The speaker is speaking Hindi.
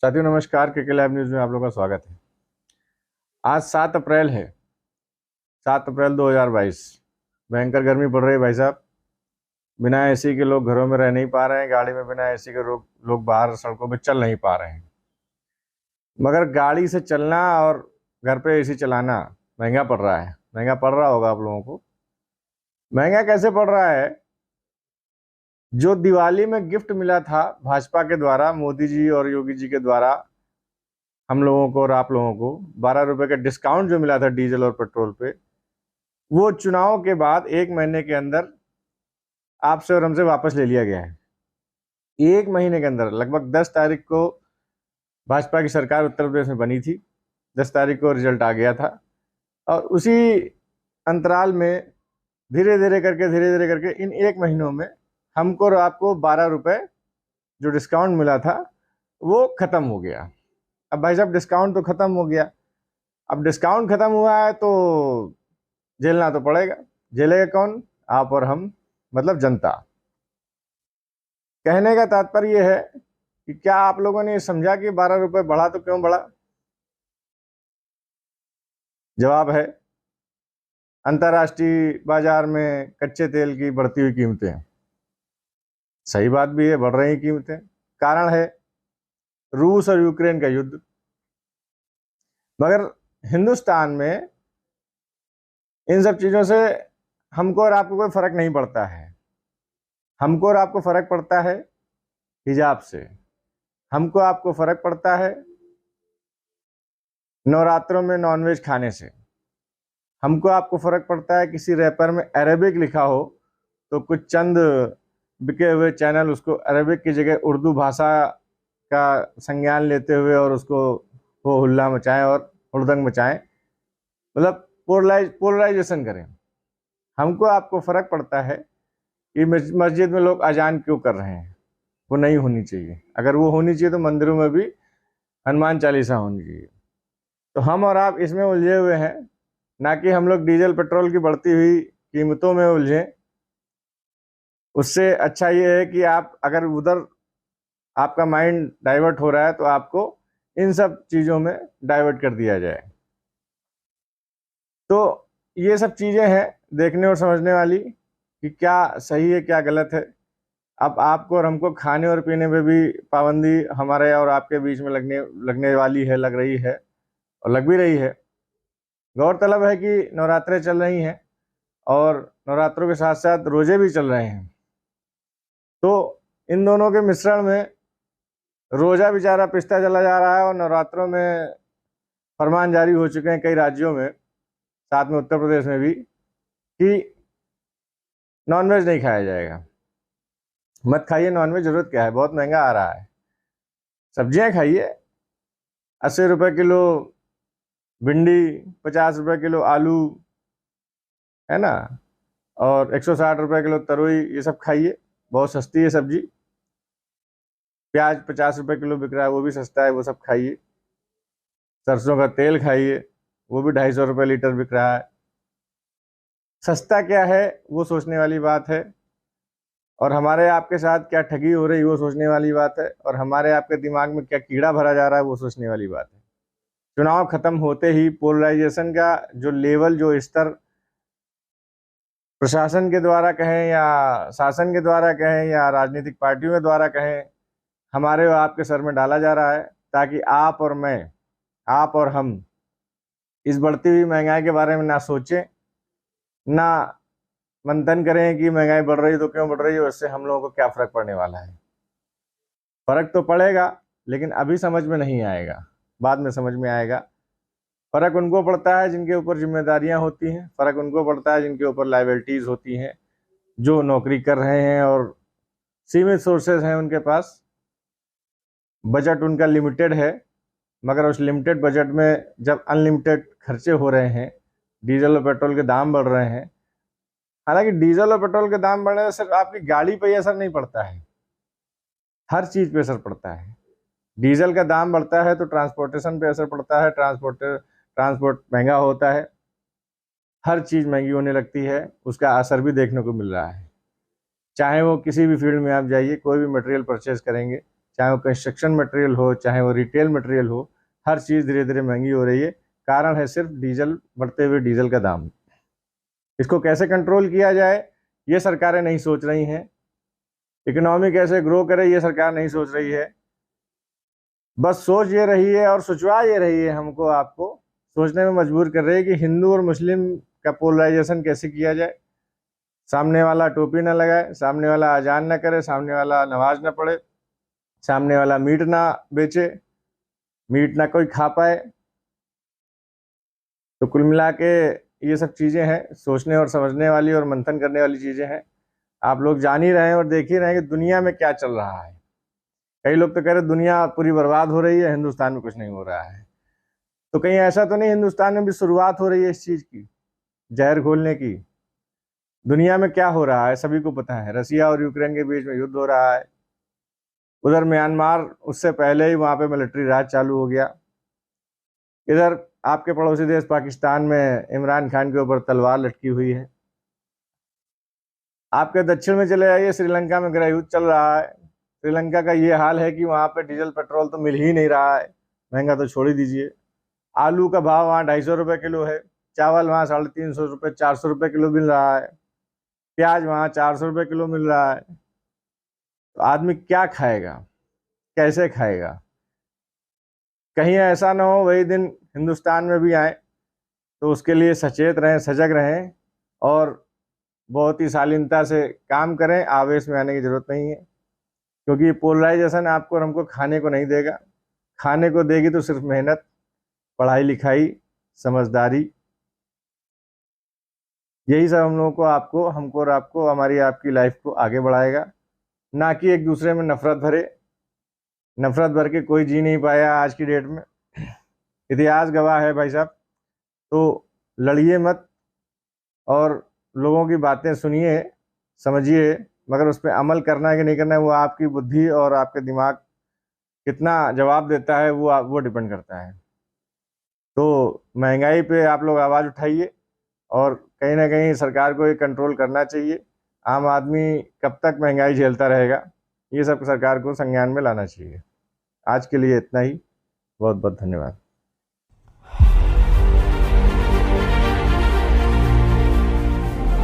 साथियों नमस्कार। के लैब न्यूज़ में आप लोगों का स्वागत है। आज 7 अप्रैल है। 7 अप्रैल 2022। भयंकर गर्मी पड़ रही है भाई साहब। बिना एसी के लोग घरों में रह नहीं पा रहे हैं। गाड़ी में बिना एसी के लोग बाहर सड़कों पे चल नहीं पा रहे हैं। मगर गाड़ी से चलना और घर पे एसी चलाना महंगा पड़ रहा है। महंगा पड़ रहा होगा आप लोगों को। महंगा कैसे पड़ रहा है? जो दिवाली में गिफ्ट मिला था भाजपा के द्वारा, मोदी जी और योगी जी के द्वारा हम लोगों को और आप लोगों को 12 रुपए का डिस्काउंट जो मिला था डीजल और पेट्रोल पे, वो चुनाव के बाद 1 महीने के अंदर आपसे और हमसे वापस ले लिया गया है। 1 महीने के अंदर लगभग 10 तारीख को भाजपा की सरकार उत्तर प्रदेश में बनी थी। 10 तारीख को रिजल्ट आ गया था और उसी अंतराल में धीरे धीरे करके इन 1 महीनों में हमको और आपको 12 रुपए जो डिस्काउंट मिला था वो खत्म हो गया। अब भाई साहब डिस्काउंट तो खत्म हो गया। अब डिस्काउंट खत्म हुआ है तो झेलना तो पड़ेगा। झेलेगा कौन? आप और हम, मतलब जनता। कहने का तात्पर्य यह है कि क्या आप लोगों ने समझा कि 12 रुपए बढ़ा तो क्यों बढ़ा? जवाब है अंतर्राष्ट्रीय बाजार में कच्चे तेल की बढ़ती हुई कीमतें। सही बात भी है, बढ़ रही कीमतें। कारण है रूस और यूक्रेन का युद्ध। मगर हिंदुस्तान में इन सब चीजों से हमको और आपको कोई फर्क नहीं पड़ता है। हमको और आपको फर्क पड़ता है हिजाब से। हमको आपको फर्क पड़ता है नवरात्रों में नॉनवेज खाने से। हमको आपको फर्क पड़ता है किसी रैपर में अरेबिक लिखा हो तो कुछ चंद बिके हुए चैनल उसको अरेबिक की जगह उर्दू भाषा का संज्ञान लेते हुए और उसको हो हुल्ला मचाएं और हुड़दंग मचाएं, मतलब पोलराइजेशन करें। हमको आपको फर्क पड़ता है कि मस्जिद में लोग अजान क्यों कर रहे हैं। वो नहीं होनी चाहिए। अगर वो होनी चाहिए तो मंदिरों में भी हनुमान चालीसा होनी चाहिए। तो हम और आप इसमें उलझे हुए हैं, ना कि हम लोग डीजल पेट्रोल की बढ़ती हुई कीमतों में उलझे। उससे अच्छा ये है कि आप अगर उधर आपका माइंड डाइवर्ट हो रहा है तो आपको इन सब चीज़ों में डाइवर्ट कर दिया जाए। तो ये सब चीज़ें हैं देखने और समझने वाली कि क्या सही है क्या गलत है। अब आपको और हमको खाने और पीने में भी पाबंदी हमारे और आपके बीच में लगने वाली है, लग रही है और लग भी रही है। गौरतलब है कि नवरात्रें चल रही हैं और नवरात्रों के साथ साथ रोजे भी चल रहे हैं। तो इन दोनों के मिश्रण में रोजा बेचारा पिसता चला जा रहा है और नवरात्रों में फरमान जारी हो चुके हैं कई राज्यों में, साथ में उत्तर प्रदेश में भी, कि नॉनवेज नहीं खाया जाएगा। मत खाइए नॉनवेज, जरूरत क्या है, बहुत महंगा आ रहा है। सब्जियां खाइए। 80 रुपए किलो भिंडी, 50 रुपए किलो आलू, है ना, और 160 रुपए किलो तरोई, ये सब खाइए। बहुत सस्ती है सब्जी। प्याज 50 रुपए किलो बिक रहा है, वो भी सस्ता है, वो सब खाइए। सरसों का तेल खाइए, वो भी 250 रुपए लीटर बिक रहा है। सस्ता क्या है वो सोचने वाली बात है, और हमारे आपके साथ क्या ठगी हो रही वो सोचने वाली बात है, और हमारे आपके दिमाग में क्या कीड़ा भरा जा रहा है वो सोचने वाली बात है। चुनाव खत्म होते ही पोलराइजेशन का जो लेवल, जो स्तर प्रशासन के द्वारा कहें या शासन के द्वारा कहें या राजनीतिक पार्टियों के द्वारा कहें, हमारे और आपके सर में डाला जा रहा है, ताकि आप और मैं, आप और हम इस बढ़ती हुई महंगाई के बारे में ना सोचें, ना मंथन करें कि महंगाई बढ़ रही तो क्यों बढ़ रही है, उससे हम लोगों को क्या फर्क पड़ने वाला है। फर्क तो पड़ेगा लेकिन अभी समझ में नहीं आएगा, बाद में समझ में आएगा। फर्क उनको पड़ता है जिनके ऊपर जिम्मेदारियां होती हैं। फर्क उनको पड़ता है जिनके ऊपर लाइबिलिटीज होती हैं, जो नौकरी कर रहे हैं और सीमित सोर्सेज हैं उनके पास। बजट उनका लिमिटेड है, मगर उस लिमिटेड बजट में जब अनलिमिटेड खर्चे हो रहे हैं, डीजल और पेट्रोल के दाम बढ़ रहे हैं। हालांकि डीजल और पेट्रोल के दाम बढ़ने से सिर्फ आपकी गाड़ी पे ही असर नहीं पड़ता है, हर चीज पे असर पड़ता है। डीजल का दाम बढ़ता है तो ट्रांसपोर्टेशन पे असर पड़ता है, ट्रांसपोर्ट महंगा होता है, हर चीज महंगी होने लगती है। उसका असर भी देखने को मिल रहा है। चाहे वो किसी भी फील्ड में आप जाइए, कोई भी मटेरियल परचेज करेंगे, चाहे वो कंस्ट्रक्शन मटेरियल हो, चाहे वो रिटेल मटेरियल हो, हर चीज़ धीरे धीरे महंगी हो रही है। कारण है सिर्फ डीजल, बढ़ते हुए डीजल का दाम। इसको कैसे कंट्रोल किया जाए ये सरकारें नहीं सोच रही हैं। इकोनॉमी कैसे ग्रो करे ये सरकार नहीं सोच रही है। बस सोच ये रही है और सोचवा ये रही है, हमको आपको सोचने में मजबूर कर रही है कि हिंदू और मुस्लिम का पोलराइजेशन कैसे किया जाए। सामने वाला टोपी ना लगाए, सामने वाला अजान ना करे, सामने वाला नमाज ना पढ़े, सामने वाला मीट ना बेचे, मीट ना कोई खा पाए। तो कुल मिला के ये सब चीज़ें हैं, सोचने और समझने वाली और मंथन करने वाली चीज़ें हैं। आप लोग जान ही रहे हैं और देख ही रहे हैं कि दुनिया में क्या चल रहा है। कई लोग तो कह रहे दुनिया पूरी बर्बाद हो रही है, हिंदुस्तान में कुछ नहीं हो रहा है। तो कहीं ऐसा तो नहीं हिंदुस्तान में भी शुरुआत हो रही है इस चीज़ की, जहर घोलने की? दुनिया में क्या हो रहा है सभी को पता है। रसिया और यूक्रेन के बीच में युद्ध हो रहा है। उधर म्यांमार, उससे पहले ही वहाँ पे मिलिट्री राज चालू हो गया। इधर आपके पड़ोसी देश पाकिस्तान में इमरान खान के ऊपर तलवार लटकी हुई है। आपके दक्षिण में चले जाइए, श्रीलंका में गृह युद्ध चल रहा है। श्रीलंका का ये हाल है कि वहाँ पे डीजल पेट्रोल तो मिल ही नहीं रहा है, महंगा तो छोड़ ही दीजिए। आलू का भाव वहाँ 250 रुपये किलो है, चावल वहाँ 350 रुपये 400 रुपये किलो मिल रहा है, प्याज वहाँ 400 रुपये किलो मिल रहा है। तो आदमी क्या खाएगा, कैसे खाएगा? कहीं ऐसा ना हो वही दिन हिंदुस्तान में भी आए। तो उसके लिए सचेत रहें, सजग रहें और बहुत ही शालीनता से काम करें। आवेश में आने की ज़रूरत नहीं है, क्योंकि पोलराइजेशन आपको और हमको खाने को नहीं देगा। खाने को देगी तो सिर्फ मेहनत, पढ़ाई लिखाई, समझदारी। यही सब हम लोगों को, आपको, हमको और आपको, हमारी आपकी लाइफ को आगे बढ़ाएगा। ना कि एक दूसरे में नफरत भरे। नफरत भर के कोई जी नहीं पाया आज की डेट में। इतिहास गवाह है भाई साहब। तो लड़िए मत और लोगों की बातें सुनिए, समझिए, मगर उस पर अमल करना है कि नहीं करना है वो आपकी बुद्धि और आपके दिमाग कितना जवाब देता है वो डिपेंड करता है। तो महंगाई पे आप लोग आवाज़ उठाइए और कहीं ना कहीं सरकार को ये कंट्रोल करना चाहिए। आम आदमी कब तक महंगाई झेलता रहेगा, ये सब सरकार को संज्ञान में लाना चाहिए। आज के लिए इतना ही। बहुत बहुत धन्यवाद।